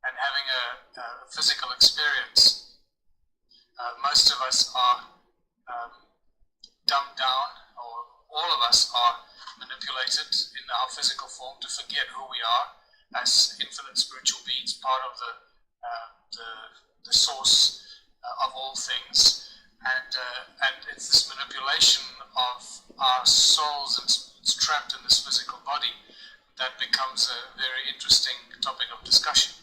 and having a physical experience. Most of us are dumbed down, or all of us are manipulated in our physical form to forget who we are as infinite spiritual beings, part of the source of all things, and it's this manipulation of our souls that's trapped in this physical body that becomes a very interesting topic of discussion.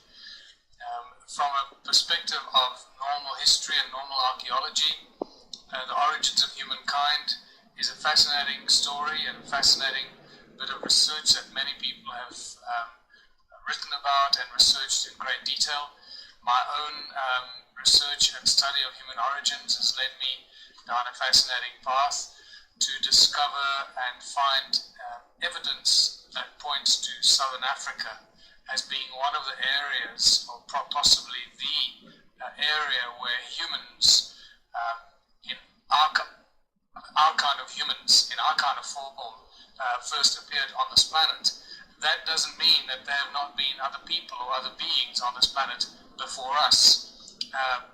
From a perspective of normal history and normal archaeology, the origins of humankind is a fascinating story and a fascinating bit of research that many people have written about and researched in great detail. My own research and study of human origins has led me down a fascinating path to discover and find evidence that points to Southern Africa as being one of the areas, or possibly the area where humans, in our kind of humans, in our kind of form, first appeared on this planet. That doesn't mean that there have not been other people or other beings on this planet before us,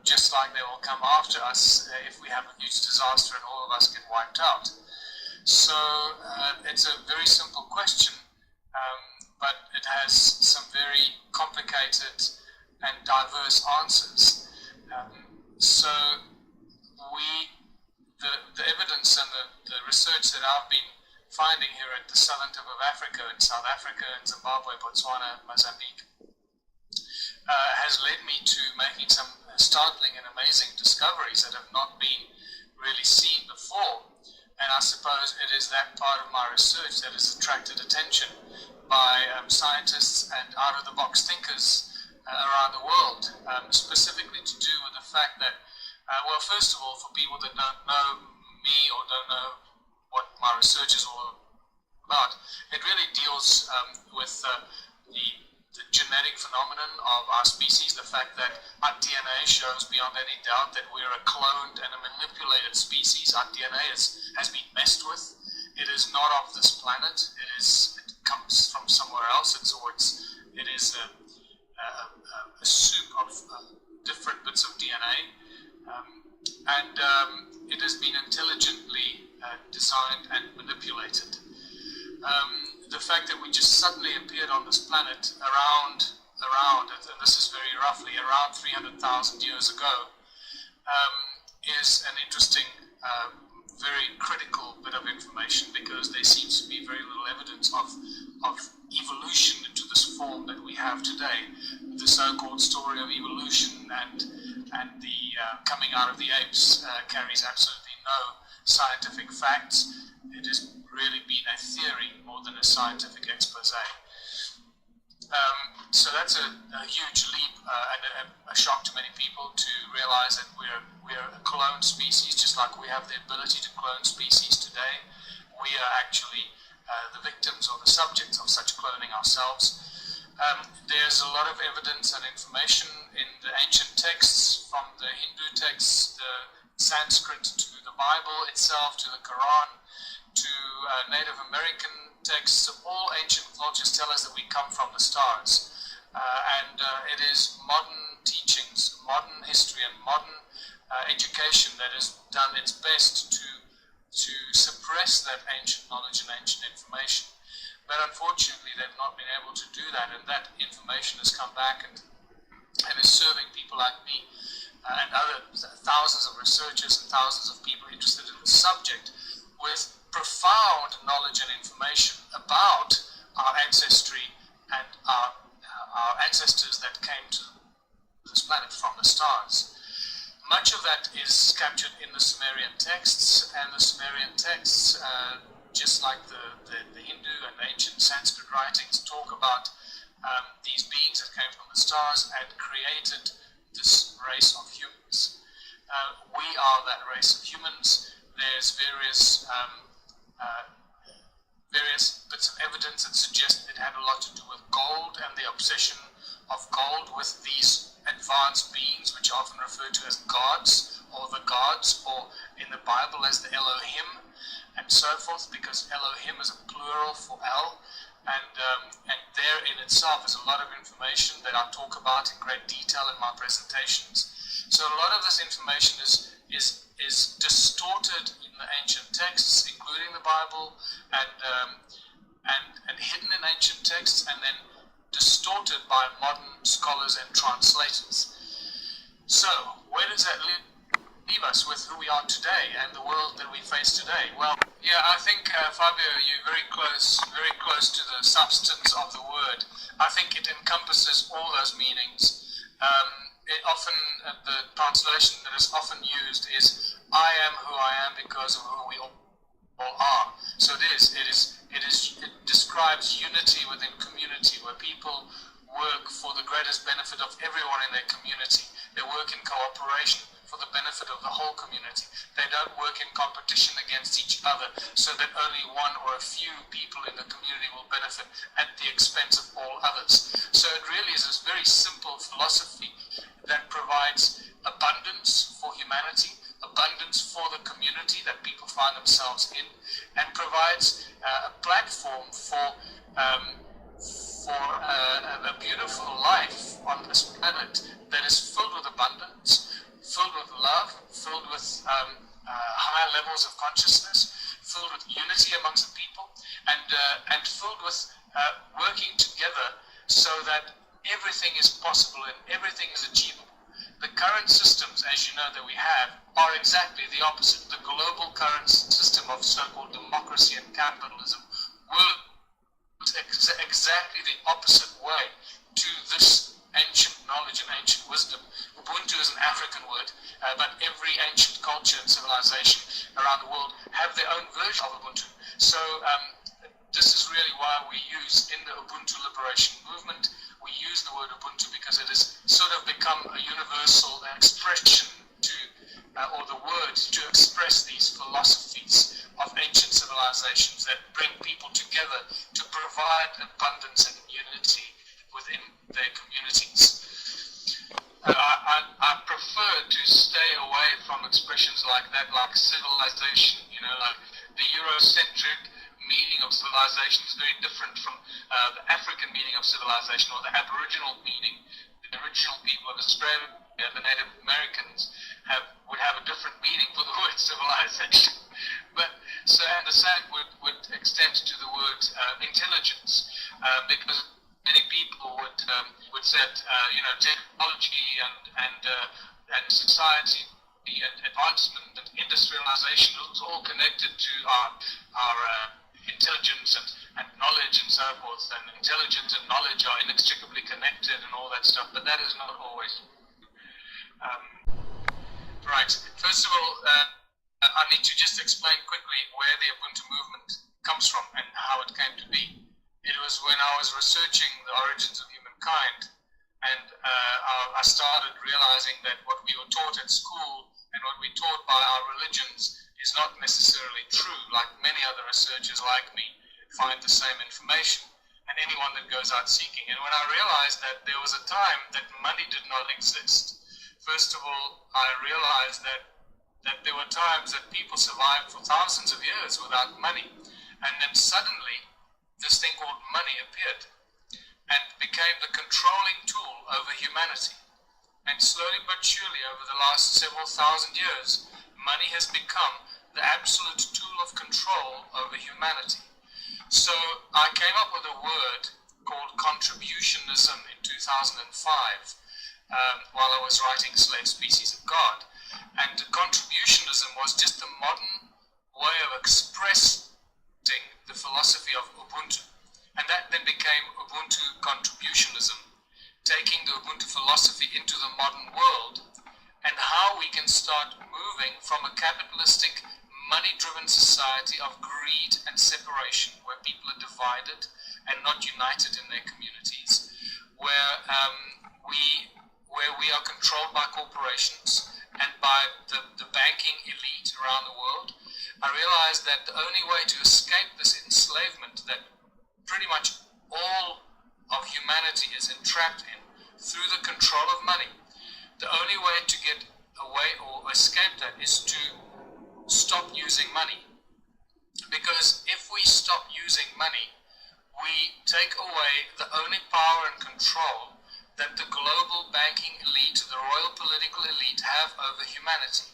just like they will come after us if we have a huge disaster and all of us get wiped out. So it's a very simple question, but it has some very complicated and diverse answers. So the evidence and the research that I've been finding here at the southern tip of Africa, in South Africa, in Zimbabwe, Botswana, Mozambique, has led me to making some startling and amazing discoveries that have not been really seen before. And I suppose it is that part of my research that has attracted attention by scientists and out-of-the-box thinkers around the world, specifically to do with the fact that, well, first of all, for people that don't know me or don't know what my research is all about, it really deals with the genetic phenomenon of our species, the fact that our DNA shows beyond any doubt that we're a cloned and a manipulated species. Our DNA has been messed with. It is not of this planet. It comes from somewhere else. It is a soup of different bits of DNA, and it has been intelligently designed and manipulated. The fact that we just suddenly appeared on this planet around, and this is very roughly, around 300,000 years ago, is an interesting, very critical bit of information, because there seems to be very little evidence of evolution into this form that we have today. The so-called story of evolution and the coming out of the apes carries absolutely no scientific facts. It has really been a theory more than a scientific expose. So that's a huge leap and a shock to many people to realize that we're a cloned species, just like we have the ability to clone species today. We are actually the victims or the subjects of such cloning ourselves. There's a lot of evidence and information in the ancient texts, from the Hindu texts, the Sanskrit, to the Bible itself, to the Quran, to Native American texts. All ancient cultures tell us that we come from the stars. And it is modern teachings, modern history, and modern education that has done its best to suppress that ancient knowledge and ancient information. But unfortunately, they've not been able to do that, and that information has come back and is serving people like me and other thousands of researchers and thousands of people interested in the subject with profound knowledge and information about our ancestry and our ancestors that came to this planet from the stars. Much of that is captured in the Sumerian texts, and the Sumerian texts, just like the Hindu and ancient Sanskrit writings, talk about these beings that came from the stars and created this race of humans. We are that race of humans. There's various bits of evidence that suggest it had a lot to do with gold and the obsession of gold with these advanced beings, which are often referred to as gods, or the gods, or in the Bible as the Elohim, and so forth, because Elohim is a plural for El, and there in itself is a lot of information that I talk about in great detail in my presentations. So a lot of this information is distorted in the ancient texts, including the Bible, and hidden in ancient texts, and then distorted by modern scholars and translators. So where does that leave us with who we are today and the world that we face today? Well, yeah, I think, Fabio, you're very close to the substance of the word. I think it encompasses all those meanings. The translation that is often used is, I am who I am because of who we all are. So it describes unity within community, where people work for the greatest benefit of everyone in their community. They work in cooperation for the benefit of the whole community. They don't work in competition against each other so that only one or a few people in the community will benefit at the expense of all others. So it really is this very simple philosophy that provides abundance for humanity, abundance for the community that people find themselves in, and provides a platform for a beautiful life on this planet that is filled with abundance, filled with love, filled with higher levels of consciousness, filled with unity amongst the people, and filled with working together so that everything is possible and everything is achievable. The current systems, as you know, that we have are exactly the opposite. The global current system of so-called democracy and capitalism works exactly the opposite way to this ancient knowledge and ancient wisdom. Ubuntu is an African word, but every ancient culture and civilization around the world have their own version of Ubuntu. So this is really why we use, in the Ubuntu liberation movement, we use the word Ubuntu because it has sort of become a universal expression or the word to express these philosophies of ancient civilizations that bring people together to provide abundance and unity within their communities. I prefer to stay away from expressions like that, like civilization, like the Eurocentric meaning of civilization is very different from the African meaning of civilization, or the Aboriginal meaning. The original people of Australia, the Native Americans, would have a different meaning for the word civilization. And the same would extend to the word intelligence, because many people would say technology and society and advancement and industrialization is all connected to our intelligence and knowledge and so forth, and intelligence and knowledge are inextricably connected and all that stuff, but that is not always. Right, first of all, I need to just explain quickly where the Ubuntu movement comes from and how it came to be. It was when I was researching the origins of humankind, and I started realizing that what we were taught at school and what we taught by our religions is not necessarily true. Like many other researchers like me find the same information, and anyone that goes out seeking. And when I realized that there was a time that money did not exist, first of all, I realized that there were times that people survived for thousands of years without money, and then suddenly this thing called money appeared and became the controlling tool over humanity. And slowly but surely, over the last several thousand years, money has become the absolute tool of control over humanity. So I came up with a word called Contributionism in 2005 while I was writing Slave Species of God. And Contributionism was just a modern way of expressing the philosophy of Ubuntu. And that then became Ubuntu Contributionism, taking the Ubuntu philosophy into the modern world, and how we can start moving from a capitalistic, money-driven society of greed and separation, where people are divided and not united in their communities, where we are controlled by corporations and by the banking elite around the world. I realized that the only way to escape this enslavement that pretty much all of humanity is entrapped in through the control of money, the only way to get away or escape that is to stop using money. Because if we stop using money, we take away the only power and control that the global banking elite, the royal political elite, have over humanity.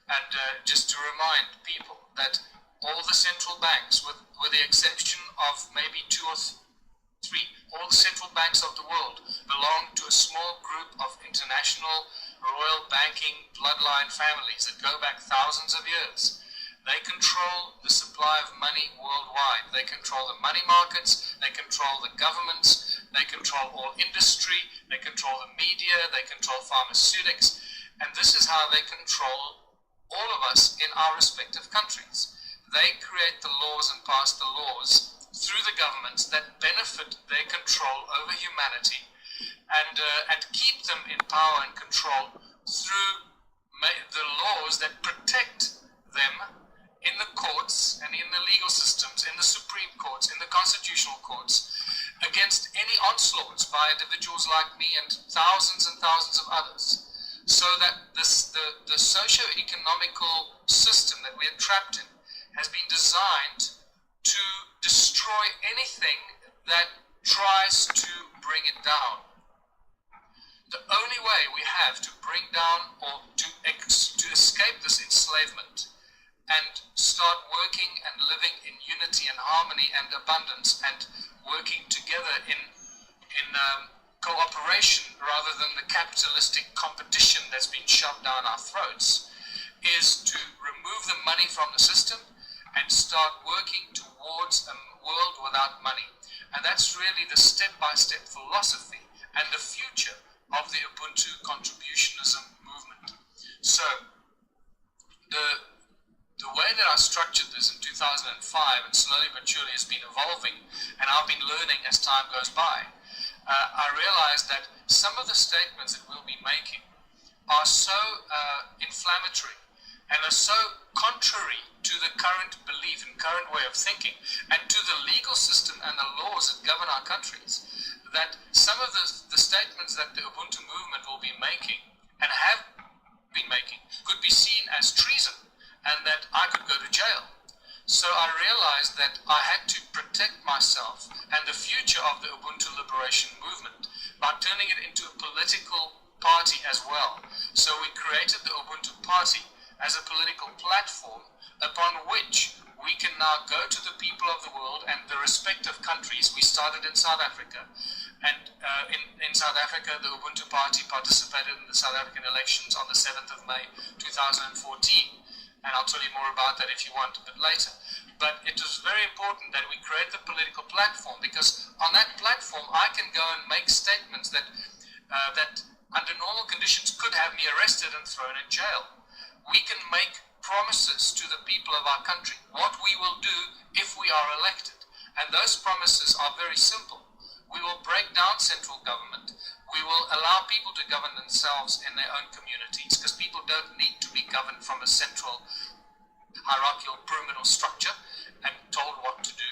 And just to remind people that all the central banks, with the exception of maybe 2 or 3, all the central banks of the world belong to a small group of international royal banking bloodline families that go back thousands of years. They control the supply of money worldwide. They control the money markets, they control the governments, they control all industry, they control the media, they control pharmaceutics, and this is how they control all of us in our respective countries. They create the laws and pass the laws through the governments that benefit their control over humanity, and keep them in power and control through the laws that protect them in the courts and in the legal systems, in the Supreme Courts, in the constitutional courts, against any onslaughts by individuals like me and thousands of others, so that the socio-economical system that we are trapped in has been designed to destroy anything that tries to bring it down. The only way we have to bring down or to escape this enslavement and start working and living in unity and harmony and abundance and working together in cooperation rather than the capitalistic competition that's been shoved down our throats, is to remove the money from the system and start working towards a world without money. And that's really the step-by-step philosophy and the future of the Ubuntu Contributionism movement. So, the way that I structured this in 2005 and slowly but surely has been evolving, and I've been learning as time goes by, I realized that some of the statements that we'll be making are so inflammatory and are so contrary to the current belief and current way of thinking and to the legal system and the laws that govern our countries, that some of the statements that the Ubuntu movement will be making and have been making could be seen as treason, and that I could go to jail. So I realized that I had to protect myself and the future of the Ubuntu Liberation Movement by turning it into a political party as well. So we created the Ubuntu Party as a political platform upon which we can now go to the people of the world and the respective countries. We started in South Africa, and in South Africa the Ubuntu Party participated in the South African elections on the 7th of May 2014. And I'll tell you more about that if you want a bit later. But it was very important that we create the political platform, because on that platform I can go and make statements that that under normal conditions could have me arrested and thrown in jail. We can make promises to the people of our country, what we will do if we are elected. And those promises are very simple. We will break down central government. We will allow people to govern themselves in their own communities, because people don't need to be governed from a central hierarchical pyramidal structure and told what to do.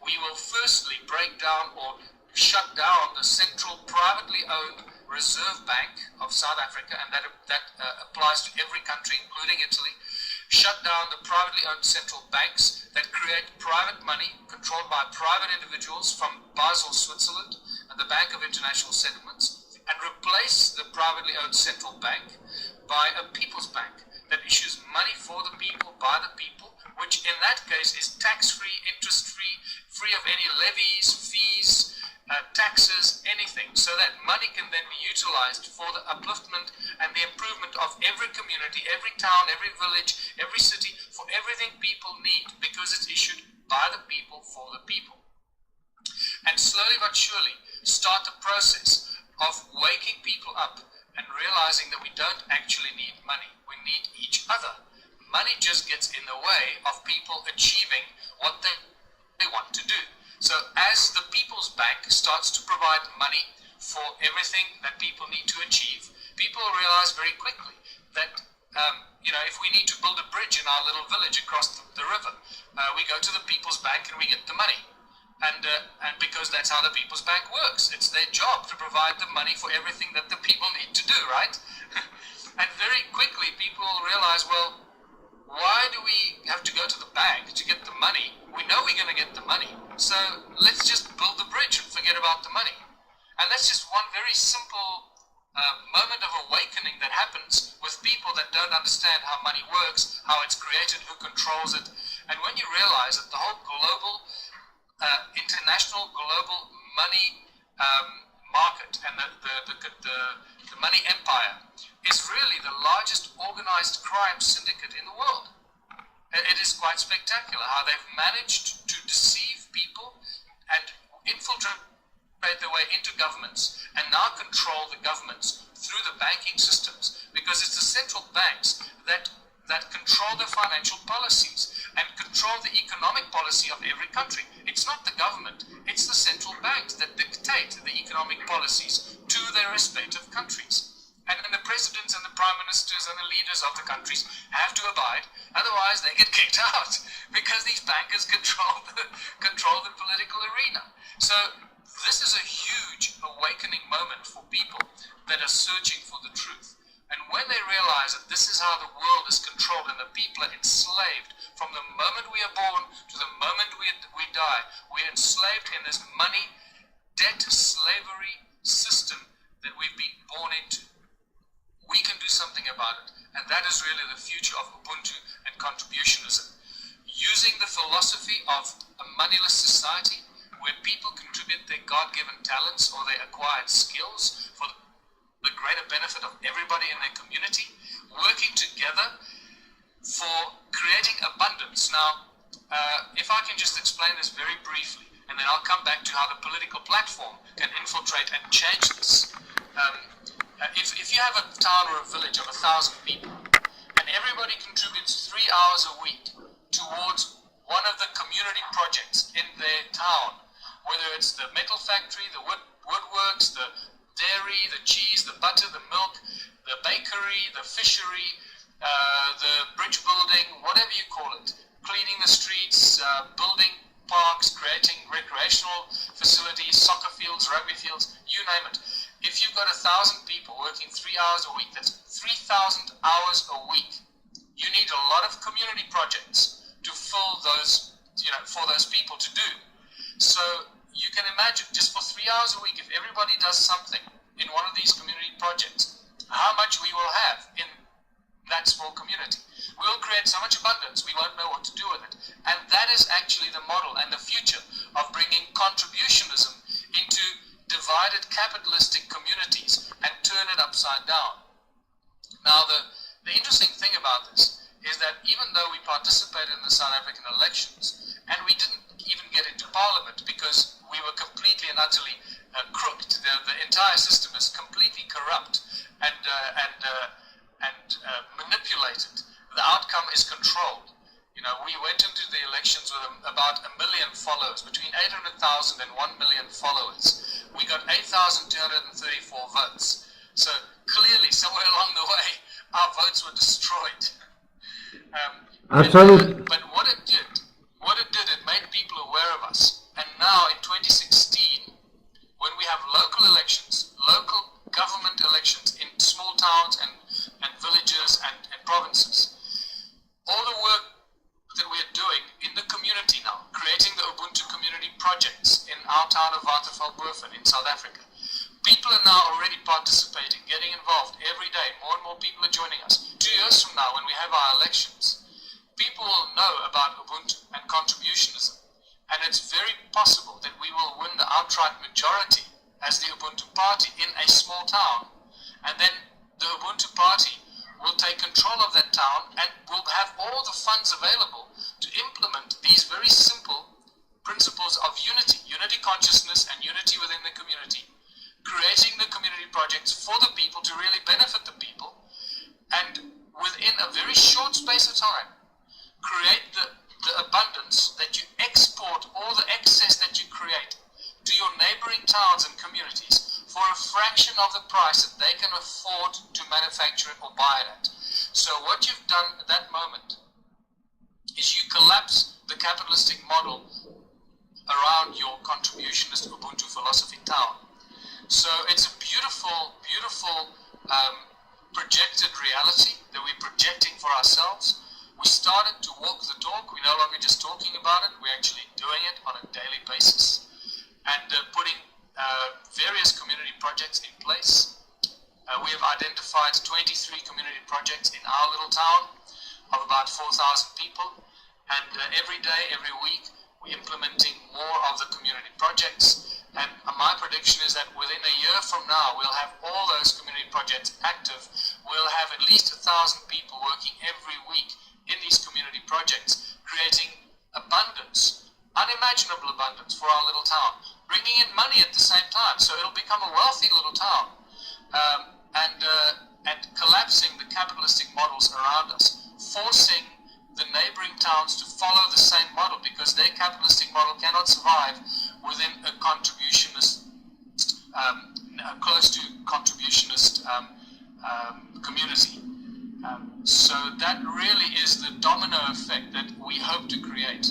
We will firstly break down or shut down the central privately owned Reserve Bank of South Africa, and that applies to every country, including Italy. Shut down the privately owned central banks that create private money controlled by private individuals from Basel, Switzerland, and the Bank of International Settlements, and replace the privately owned central bank by a people's bank that issues money for the people, by the people, which in that case is tax-free, interest-free, free of any levies, fees, taxes, anything, so that money can then be utilized for the upliftment and the improvement of every community, every town, every village, every city, for everything people need, because it's issued by the people for the people. And slowly but surely start the process of waking people up and realizing that we don't actually need money, we need each other. Money just gets in the way of people achieving what they want to do. So as the People's Bank starts to provide money for everything that people need to achieve, people realize very quickly that if we need to build a bridge in our little village across the river, we go to the People's Bank and we get the money. And because that's how the People's Bank works. It's their job to provide the money for everything that the people need to do, right? And very quickly people realize, well, why do we have to go to the bank to get the money? We know we're going to get the money, so let's just build the bridge and forget about the money. And that's just one very simple moment of awakening that happens with people that don't understand how money works, how it's created, who controls it. And when you realize that the whole global, international global money market and the money empire is really the largest organized crime syndicate in the world. It is quite spectacular how they've managed to deceive people and infiltrate their way into governments and now control the governments through the banking systems, because it's the central banks that control the financial policies and control the economic policy of every country. It's not the government, it's the central banks that dictate the economic policies to their respective countries. And then the presidents and the prime ministers and the leaders of the countries have to abide, otherwise they get kicked out, because these bankers control the political arena. So this is a huge awakening moment for people that are searching for the truth. And when they realize that this is how the world is controlled and the people are enslaved from the moment we are born to the moment we die, we're enslaved in this money, debt, slavery system that we've been born into. We can do something about it, and that is really the future of Ubuntu and contributionism. Using the philosophy of a moneyless society where people contribute their God-given talents or their acquired skills for the greater benefit of everybody in their community, working together for creating abundance. Now, if I can just explain this very briefly, and then I'll come back to how the political platform can infiltrate and change this. If you have a town or a village of 1,000 people, and everybody contributes 3 hours a week towards one of the community projects in their town, whether it's the metal factory, the woodworks, the dairy, the cheese, the butter, the milk, the bakery, the fishery, the bridge building, whatever you call it, cleaning the streets, building parks, creating recreational facilities, soccer fields, rugby fields, you name it. If you've got 1,000 people working 3 hours a week, that's 3,000 hours a week. You need a lot of community projects to fill those, for those people to do. So you can imagine, just for 3 hours a week, if everybody does something in one of these community projects, how much we will have in that small community. We will create so much abundance, we won't know what to do with it. And that is actually the model and the future of bringing contributionism into divided capitalistic communities and turn it upside down. Now, the interesting thing about this is that even though we participated in the South African elections, and we didn't even get into parliament because we were completely and utterly crooked, the entire system is completely corrupt and manipulated. The outcome is controlled. We went into the elections with about 1 million followers, between 800,000 and 1 million followers. We got 8,234 votes. So clearly, somewhere along the way, our votes were destroyed. Absolutely. But what it did, it made people aware of us. And now in 2016, when we have local elections, local government elections in small towns and villages and provinces, all the work that we're doing in the community now, creating the Ubuntu community projects in our town of Waterval-Boven in South Africa. People are now already participating, getting involved every day. More and more people are joining us. 2 years from now, when we have our elections, people will know about Ubuntu and contributionism. And it's very possible that we will win the outright majority as the Ubuntu party in a small town. And then the Ubuntu party will take control of that town and will have all the funds available to implement these very simple principles of unity consciousness and unity within the community, creating the community projects for the people to really benefit the people, and within a very short space of time, create the abundance that you export all the excess that you create to your neighboring towns and communities for a fraction of the price that they can afford to manufacture it or buy it at. So what you've done at that moment is you collapse the capitalistic model around your contributionist Ubuntu philosophy town. So it's a beautiful, beautiful projected reality that we're projecting for ourselves. We started to walk the talk. We're no longer just talking about it, we're actually doing it on a daily basis, and putting various community projects in place. We have identified 23 community projects in our little town of about 4,000 people, and every day, every week, we're implementing more of the community projects. And my prediction is that within a year from now, we'll have all those community projects active. We'll have at least 1,000 people working every week in these community projects, creating abundance, unimaginable abundance for our little town, bringing in money at the same time. So it'll become a wealthy little town, and collapsing the capitalistic models around us, forcing the neighboring towns to follow the same model, because their capitalistic model cannot survive within a contributionist, close to contributionist community. So that really is the domino effect that we hope to create.